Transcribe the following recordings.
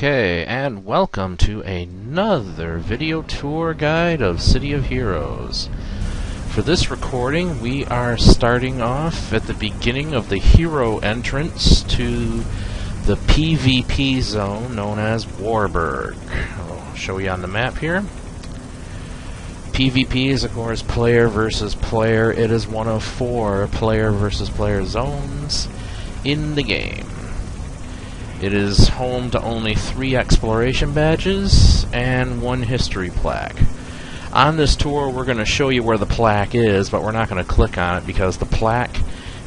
Okay, and welcome to another video tour guide of City of Heroes. For this recording, we are starting off at the beginning of the hero entrance to the PvP zone known as Warburg. I'll show you on the map here. PvP is, of course, player versus player. It is one of 4 player versus player zones in the game. It is home to only 3 exploration badges and 1 history plaque. On this tour, we're going to show you where the plaque is, but we're not going to click on it because the plaque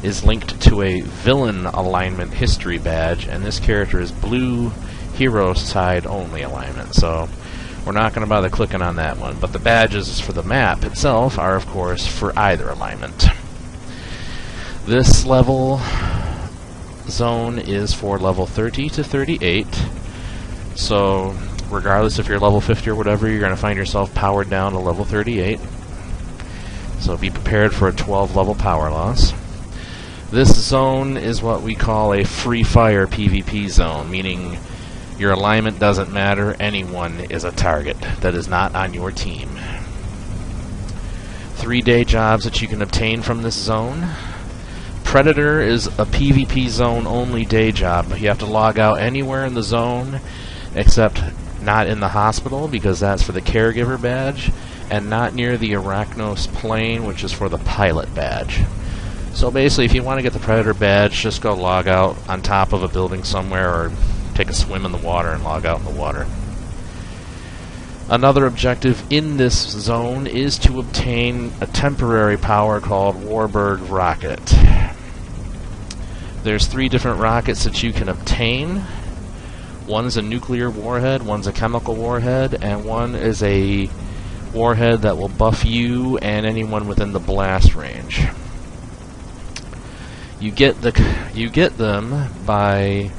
is linked to a villain alignment history badge, and this character is blue hero side only alignment, so we're not going to bother clicking on that one. But the badges for the map itself are, of course, for either alignment. This level zone is for level 30 to 38, so regardless if you're level 50 or whatever, you're going to find yourself powered down to level 38, so be prepared for a 12 level power loss. This zone is what we call a free fire PvP zone, meaning your alignment doesn't matter, anyone is a target that is not on your team. 3-day jobs that you can obtain from this zone. Predator is a PvP zone only day job. You have to log out anywhere in the zone except not in the hospital because that's for the caregiver badge, and not near the Arachnos plane, which is for the pilot badge. So basically, if you want to get the Predator badge, just go log out on top of a building somewhere or take a swim in the water and log out in the water. Another objective in this zone is to obtain a temporary power called Warburg rocket. There's 3 different rockets that you can obtain. One's a nuclear warhead, one's a chemical warhead, and one is a warhead that will buff you and anyone within the blast range. You get them by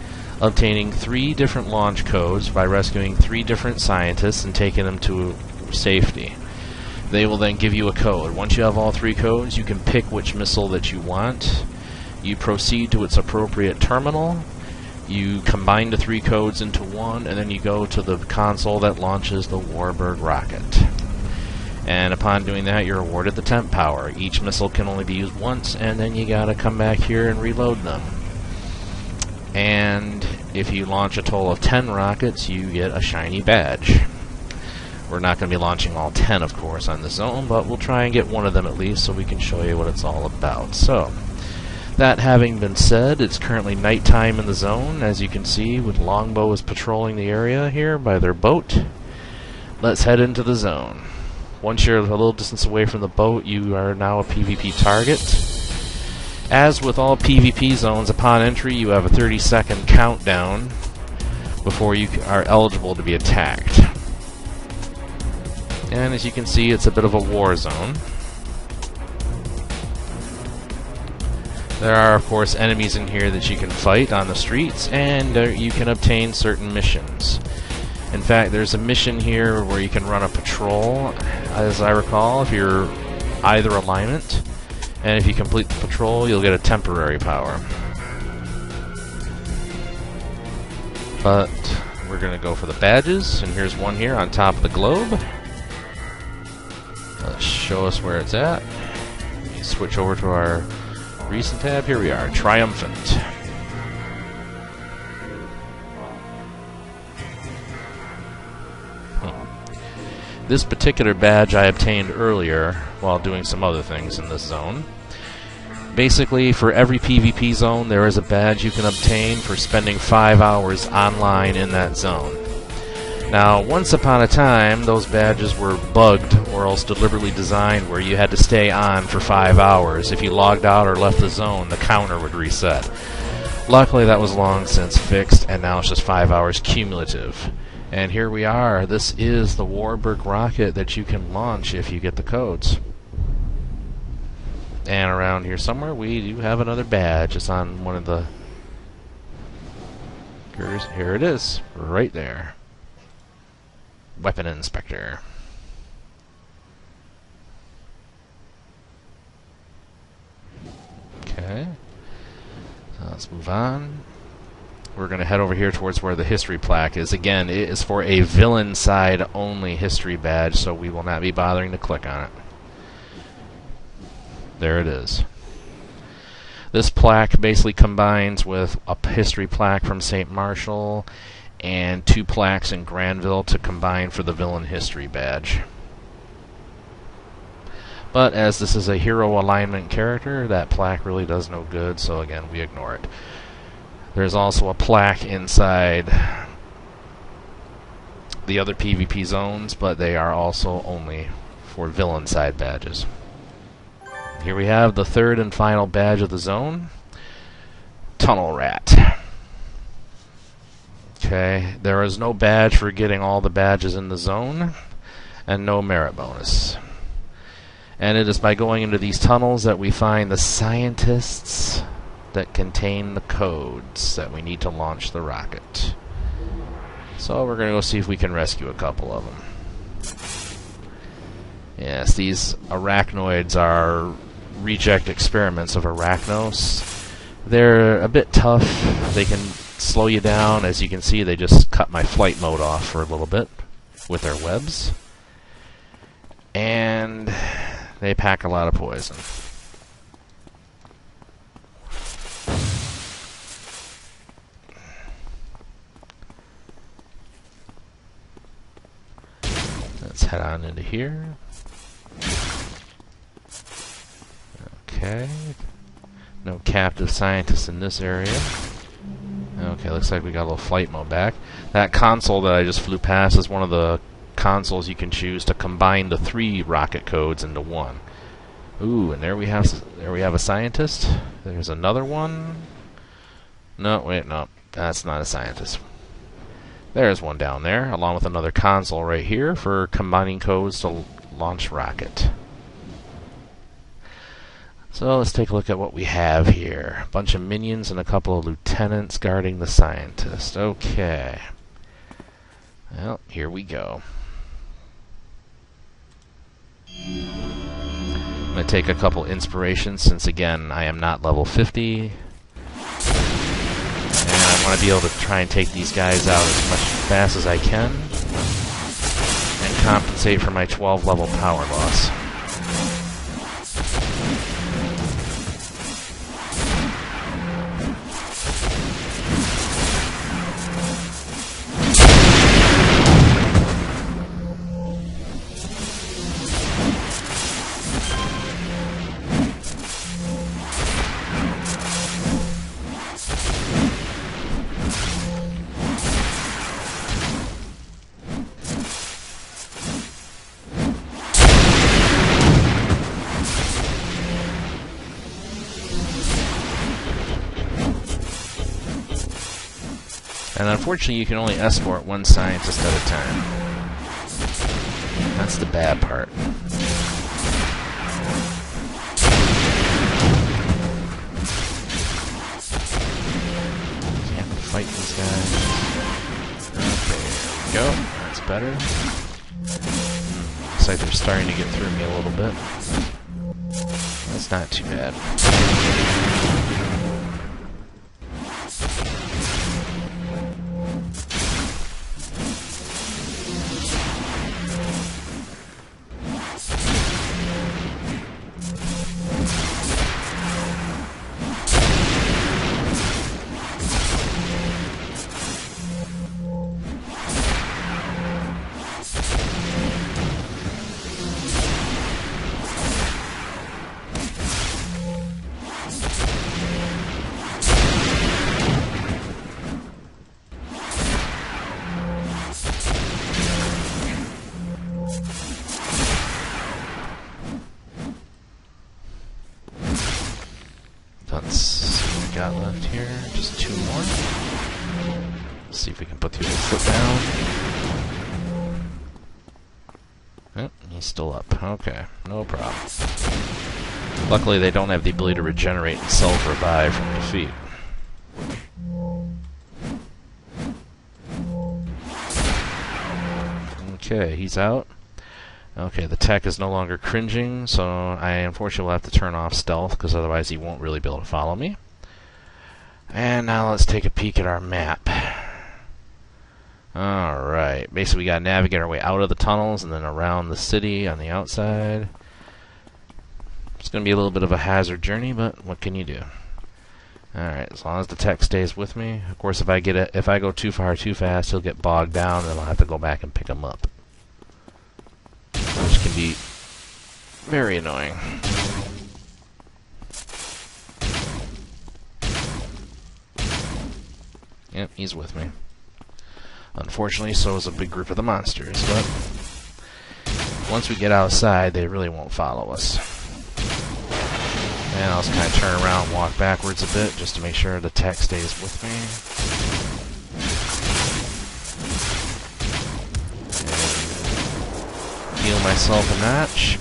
obtaining 3 different launch codes, by rescuing 3 different scientists and taking them to safety. They will then give you a code. Once you have all 3 codes, you can pick which missile that you want. You proceed to its appropriate terminal, you combine the 3 codes into one, and then you go to the console that launches the Warburg rocket. And upon doing that, you're awarded the temp power. Each missile can only be used once, and then you gotta come back here and reload them. And if you launch a total of 10 rockets, you get a shiny badge. We're not going to be launching all 10, of course, on this zone, but we'll try and get one of them at least so we can show you what it's all about. So, that having been said, it's currently nighttime in the zone, as you can see, with longbows patrolling the area here by their boat. Let's head into the zone. Once you're a little distance away from the boat, you are now a PvP target. As with all PvP zones, upon entry you have a 30-second countdown before you are eligible to be attacked. And as you can see, it's a bit of a war zone. There are, of course, enemies in here that you can fight on the streets, and you can obtain certain missions. In fact, there's a mission here where you can run a patrol, as I recall, if you're either alignment. And if you complete the patrol, you'll get a temporary power. But we're going to go for the badges, and here's one here on top of the globe. Let's show us where it's at. Let me switch over to our recent tab. Here we are, Triumphant. This particular badge I obtained earlier while doing some other things in this zone. Basically, for every PvP zone, there is a badge you can obtain for spending 5 hours online in that zone. Now, once upon a time, those badges were bugged or else deliberately designed where you had to stay on for 5 hours. If you logged out or left the zone, the counter would reset. Luckily, that was long since fixed, and now it's just 5 hours cumulative. And here we are. This is the Warburg rocket that you can launch if you get the codes. And around here somewhere we do have another badge. It's on one of the... Here it is, right there. Weapon Inspector. Okay. So let's move on. we're going to head over here towards where the history plaque is. Again, it is for a villain side only history badge, so we will not be bothering to click on it. There it is. This plaque basically combines with a history plaque from St. Marshall and 2 plaques in Granville to combine for the villain history badge. But as this is a hero alignment character, that plaque really does no good, so again, we ignore it. There's also a plaque inside the other PvP zones, but they are also only for villain side badges. Here we have the third and final badge of the zone, Tunnel Rat. Okay, there is no badge for getting all the badges in the zone, and no merit bonus. And it is by going into these tunnels that we find the scientists that contain the codes that we need to launch the rocket. So we're going to go see if we can rescue a couple of them. Yes, these arachnoids are reject experiments of Arachnos. They're a bit tough. They can slow you down. As you can see, they just cut my flight mode off for a little bit with their webs. And they pack a lot of poison. Let's head on into here. Okay. No captive scientists in this area. Okay, looks like we got a little flight mode back. That console that I just flew past is one of the consoles you can choose to combine the 3 rocket codes into one. Ooh, and there we have a scientist. There's another one. No, wait, no, that's not a scientist. There's one down there, along with another console right here for combining codes to launch rocket. So let's take a look at what we have here. A bunch of minions and a couple of lieutenants guarding the scientist. Okay. Well, here we go. I'm going to take a couple inspirations since, again, I am not level 50. And I want to be able to try and take these guys out as much fast as I can and compensate for my 12 level power loss. And unfortunately, you can only escort one scientist at a time. That's the bad part. Can't fight these guys. Okay, there we go. That's better. Looks like they're starting to get through me a little bit. That's not too bad. Let's see what we got left here. Just 2 more. Let's see if we can put the other foot down. Oh, he's still up. Okay, no problem. Luckily, they don't have the ability to regenerate and self-revive from defeat. Okay, he's out. Okay, the tech is no longer cringing, so I unfortunately will have to turn off stealth, because otherwise he won't really be able to follow me. And now let's take a peek at our map. Alright, basically we gotta navigate our way out of the tunnels and then around the city on the outside. It's gonna be a little bit of a hazard journey, but what can you do? Alright, as long as the tech stays with me. Of course, if I go too far too fast, he'll get bogged down and then I'll have to go back and pick him up. Which can be very annoying. Yep, he's with me. Unfortunately, so is a big group of the monsters, but once we get outside, they really won't follow us. And I'll just kind of turn around and walk backwards a bit just to make sure the tech stays with me. And heal myself a notch.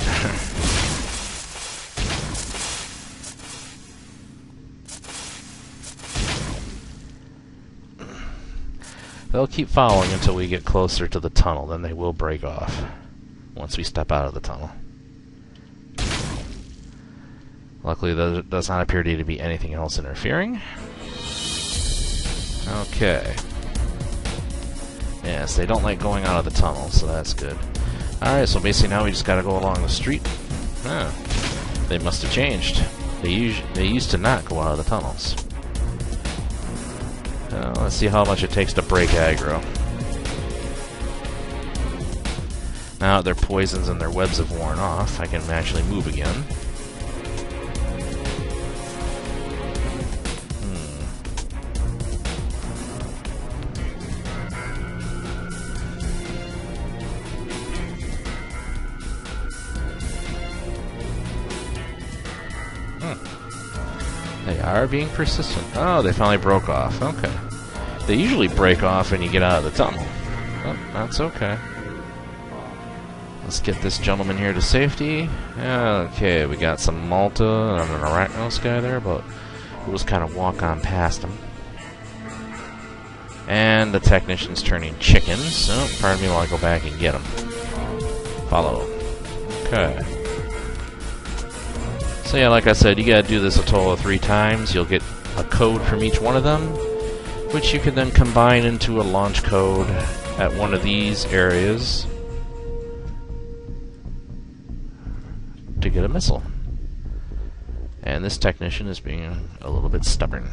They'll keep following until we get closer to the tunnel, then they will break off once we step out of the tunnel. Luckily, there does not appear to be anything else interfering. Okay. Yes, they don't like going out of the tunnel, so that's good. Alright, so basically now we just gotta go along the street. Huh. They must have changed. They used to not go out of the tunnels. Let's see how much it takes to break aggro. Now their poisons and their webs have worn off, I can actually move again. They are being persistent. Oh, they finally broke off. Okay. They usually break off when you get out of the tunnel. Oh, that's okay. Let's get this gentleman here to safety. Okay, we got some Malta and an Arachnos guy there, but we'll just kind of walk on past him. And the technician's turning chicken, so pardon me while I go back and get him. Follow. Okay. So yeah, like I said, you gotta do this a total of 3 times. You'll get a code from each one of them, which you can then combine into a launch code at one of these areas to get a missile. And this technician is being a little bit stubborn.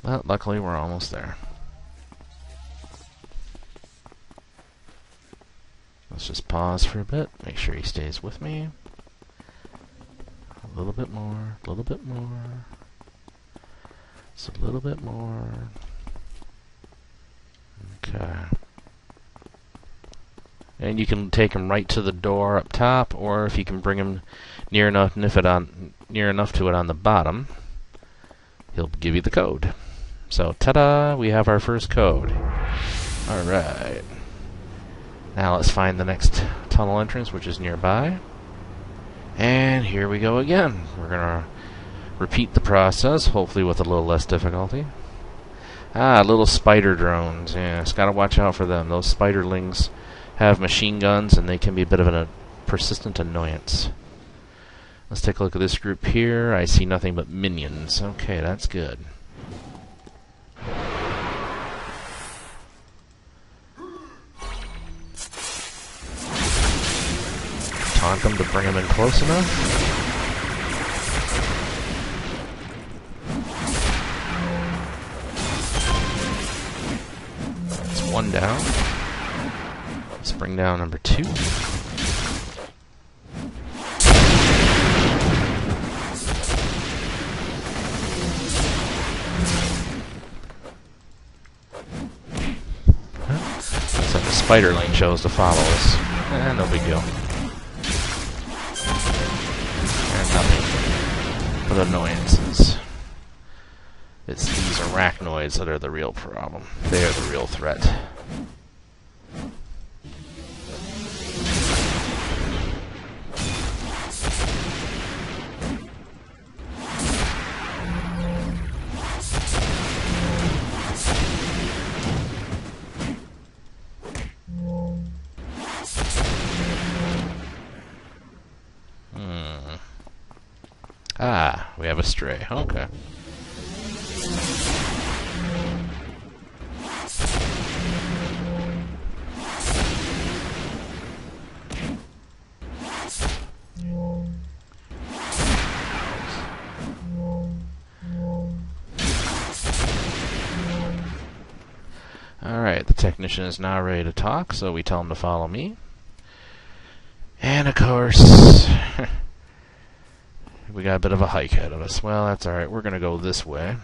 But luckily we're almost there. Let's just pause for a bit, make sure he stays with me. A little bit more, a little bit more. Just a little bit more. Okay. And you can take him right to the door up top, or if you can bring him near enough to it on the bottom, he'll give you the code. So, ta-da! We have our first code. Alright. Now let's find the next tunnel entrance, which is nearby. And here we go again. We're gonna repeat the process, hopefully with a little less difficulty. Little spider drones. Yeah, just gotta watch out for them. Those spiderlings have machine guns, and they can be a bit of a persistent annoyance. Let's take a look at this group here. I see nothing but minions. Okay, that's good. Taunt them to bring them in close enough. That's one down. Let's bring down number 2. Looks like the spiderling chose to follow us. No big deal. Nothing but annoyances. It's these arachnoids that are the real problem. They are the real threat. Ah, we have a stray. Okay. Alright, the technician is now ready to talk, so we tell him to follow me. And of course, we got a bit of a hike ahead of us. Well, that's alright, we're gonna go this way.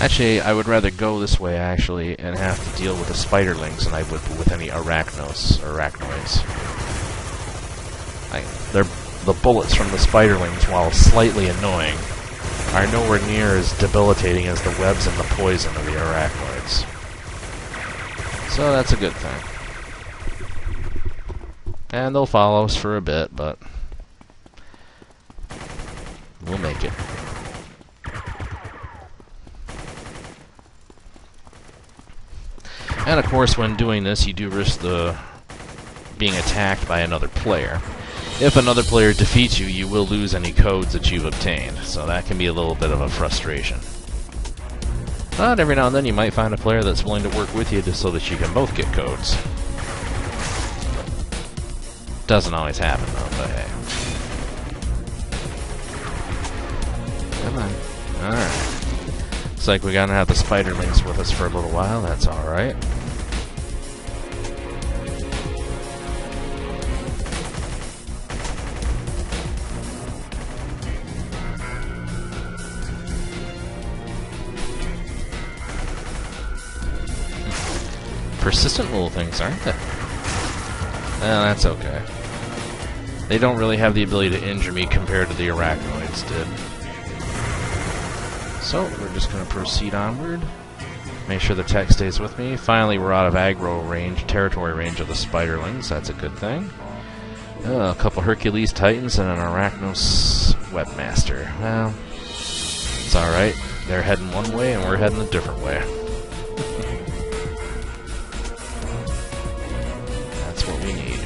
Actually, I would rather go this way, actually, and have to deal with the spiderlings than I would with any arachnoids. The bullets from the spiderlings, while slightly annoying, are nowhere near as debilitating as the webs and the poison of the arachnoids. So that's a good thing. And they'll follow us for a bit, but we'll make it. And of course, when doing this, you do risk being attacked by another player. If another player defeats you, you will lose any codes that you've obtained, so that can be a little bit of a frustration. But every now and then you might find a player that's willing to work with you just so that you can both get codes. Doesn't always happen though, but hey. Come on. Alright. Looks like we're gonna have the spiderlings with us for a little while, that's alright. Persistent little things, aren't they? Well, that's okay. They don't really have the ability to injure me compared to the arachnoids did. So, we're just going to proceed onward. Make sure the tech stays with me. Finally, we're out of aggro range, territory range of the spiderlings. That's a good thing. A couple Hercules Titans and an Arachnos Webmaster. Well, it's alright. They're heading one way and we're heading a different way. That's what we need.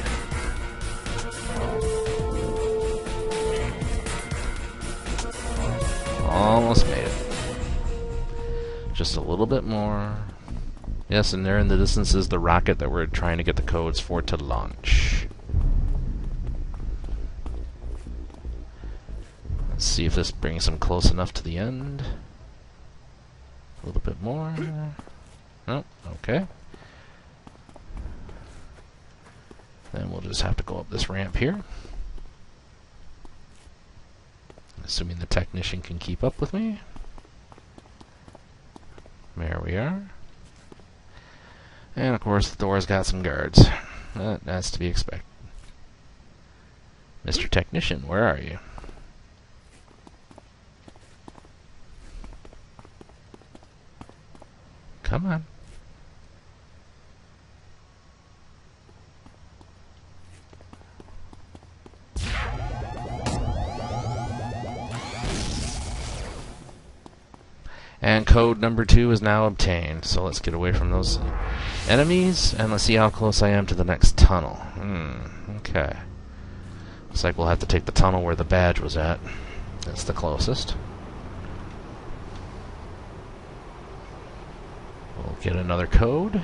Almost made it. Just a little bit more. Yes, and there in the distance is the rocket that we're trying to get the codes for to launch. Let's see if this brings them close enough to the end. A little bit more. Nope, okay. Then we'll just have to go up this ramp here. Assuming the technician can keep up with me. There we are. And of course the door's got some guards. That's to be expected. Mr. Technician, where are you? Come on. And code number 2 is now obtained. So let's get away from those enemies, and let's see how close I am to the next tunnel. Okay. Looks like we'll have to take the tunnel where the badge was at. That's the closest. We'll get another code,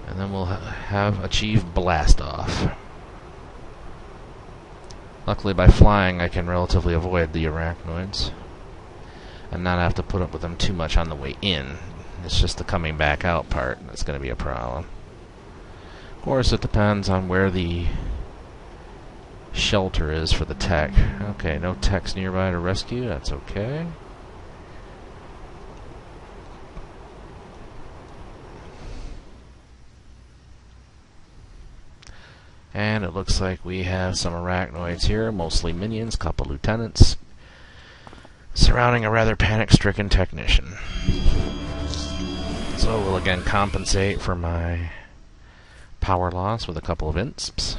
and then we'll have achieved blast off. Luckily, by flying, I can relatively avoid the arachnoids and not have to put up with them too much on the way in. It's just the coming back out part that's going to be a problem. Of course, it depends on where the shelter is for the tech. Okay, no techs nearby to rescue. That's okay. And it looks like we have some arachnoids here, mostly minions, couple lieutenants, surrounding a rather panic-stricken technician. So we'll again compensate for my power loss with a couple of insps.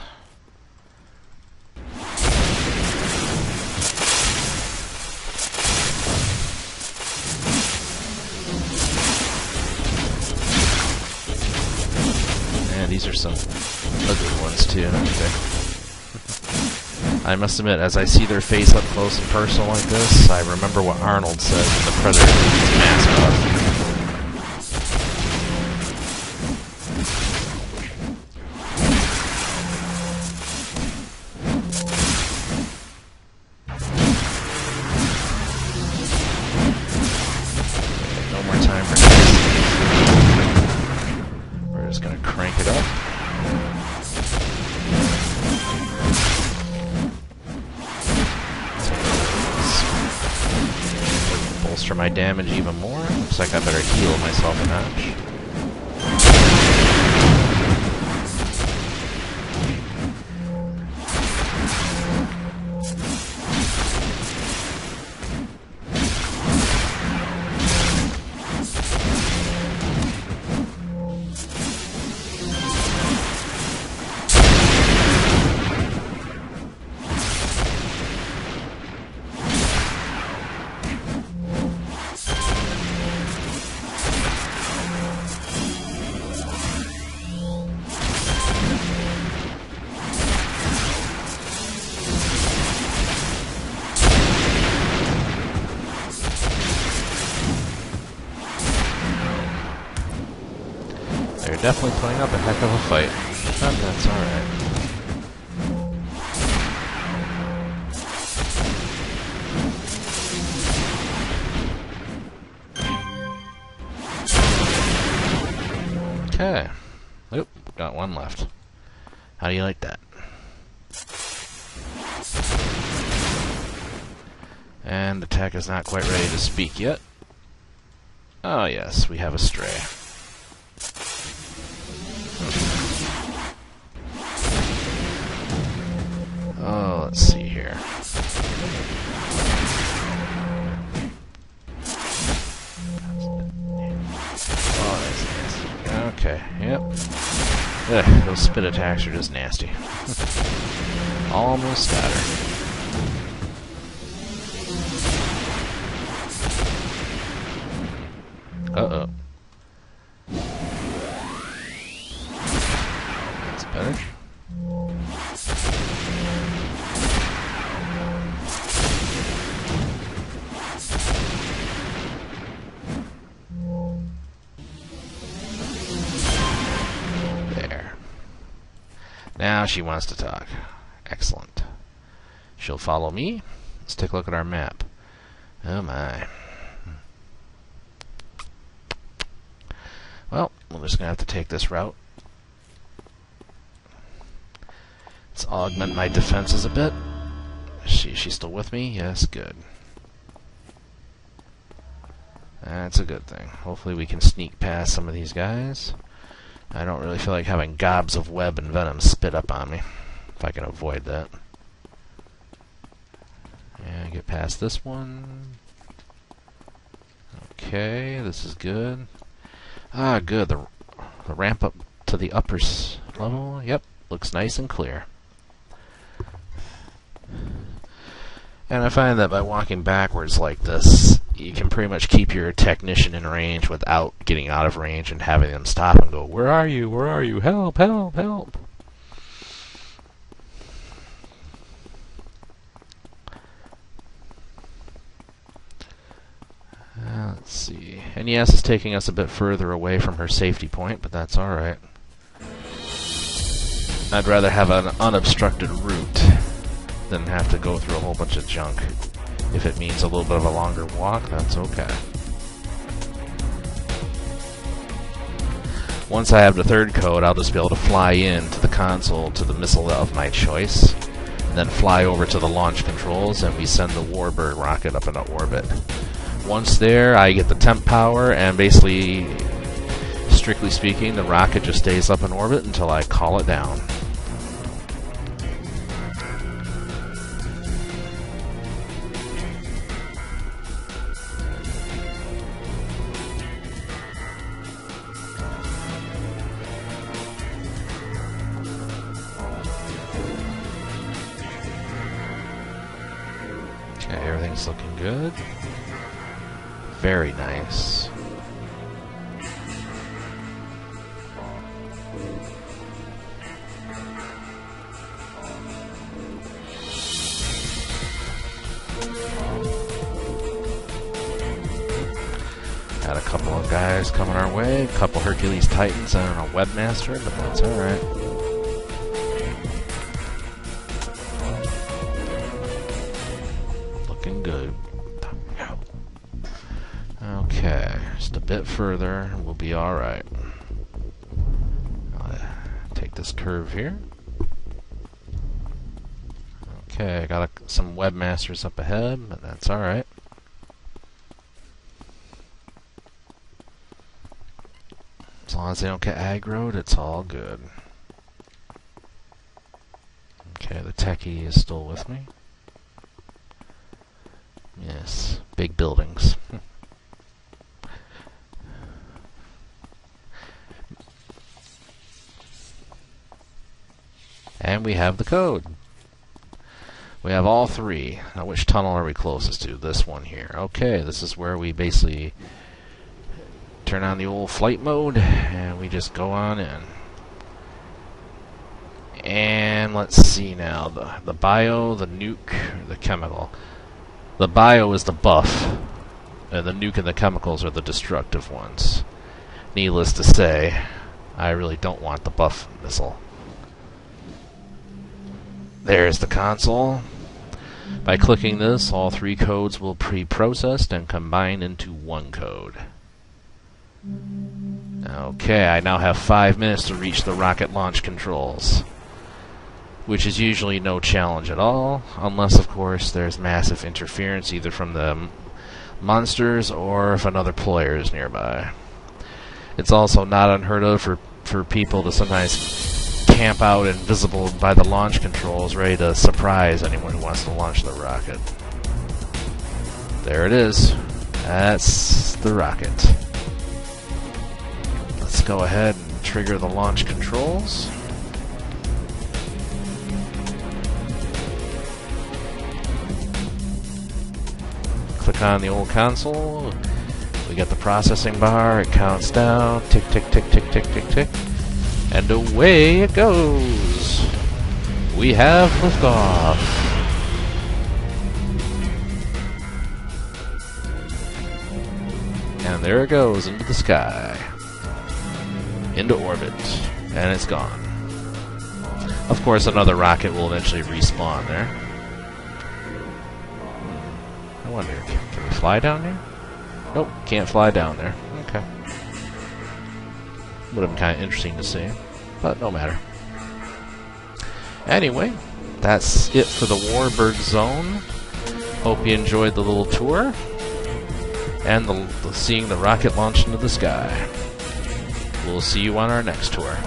these are some ugly ones too. Okay. I must admit, as I see their face up close and personal like this, I remember what Arnold said when the Predator took his mask off. No more time for this. We're just gonna crank it up. Bolster my damage even more. Looks like I better heal myself a notch. They're definitely putting up a heck of a fight, but that's alright. Okay. Oop, got one left. How do you like that? And the tech is not quite ready to speak yet. Oh yes, we have a stray. Oh, let's see here. Oh, that's nasty. Okay, yep. Ugh, those spit attacks are just nasty. Almost got her. Uh-oh. That's better. There. Now she wants to talk. Excellent. She'll follow me. Let's take a look at our map. Oh my. Well, we're just going to have to take this route. Let's augment my defenses a bit. She's still with me? Yes, good. That's a good thing. Hopefully we can sneak past some of these guys. I don't really feel like having gobs of web and venom spit up on me, if I can avoid that. Yeah, get past this one. Okay, this is good. Ah, good. The ramp up to the upper level, yep, looks nice and clear. And I find that by walking backwards like this, you can pretty much keep your technician in range without getting out of range and having them stop and go, "Where are you? Where are you? Help, help, help." Let's see. And yes, it's taking us a bit further away from her safety point, but that's alright. I'd rather have an unobstructed route than have to go through a whole bunch of junk. If it means a little bit of a longer walk, that's okay. Once I have the third code, I'll just be able to fly in to the console to the missile of my choice, and then fly over to the launch controls, and we send the Warburg rocket up into orbit. Once there, I get the temp power, and basically, strictly speaking, the rocket just stays up in orbit until I call it down. Okay, everything's looking good. Very nice. guys coming our way. A couple Hercules Titans and a Webmaster, but that's alright. Looking good. Okay, just a bit further, and we'll be alright. Take this curve here. Okay, got some Webmasters up ahead, but that's alright. As long as they don't get aggroed, it's all good. Okay, the techie is still with me. Yes, big buildings. And we have the code. We have all three. Now, which tunnel are we closest to? This one here. Okay, this is where we basically turn on the old flight mode, and we just go on in. And let's see now. The bio, the nuke, the chemical. The bio is the buff, and the nuke and the chemicals are the destructive ones. Needless to say, I really don't want the buff missile. There's the console. By clicking this, all three codes will be processed and combined into one code. Okay, I now have 5 minutes to reach the rocket launch controls, which is usually no challenge at all, unless, of course, there's massive interference either from the monsters or if another player is nearby. It's also not unheard of for people to sometimes camp out invisible by the launch controls, ready to surprise anyone who wants to launch the rocket. There it is. That's the rocket. Let's go ahead and trigger the launch controls. Click on the old console. We get the processing bar. It counts down. Tick, tick, tick, tick, tick, tick, tick. And away it goes. We have liftoff. And there it goes into the sky. Into orbit. And it's gone. Of course, another rocket will eventually respawn there. I wonder, can we fly down there? Nope, can't fly down there. Okay. Would have been kind of interesting to see, but no matter. Anyway, that's it for the Warburg zone. Hope you enjoyed the little tour and the seeing the rocket launch into the sky. We'll see you on our next tour.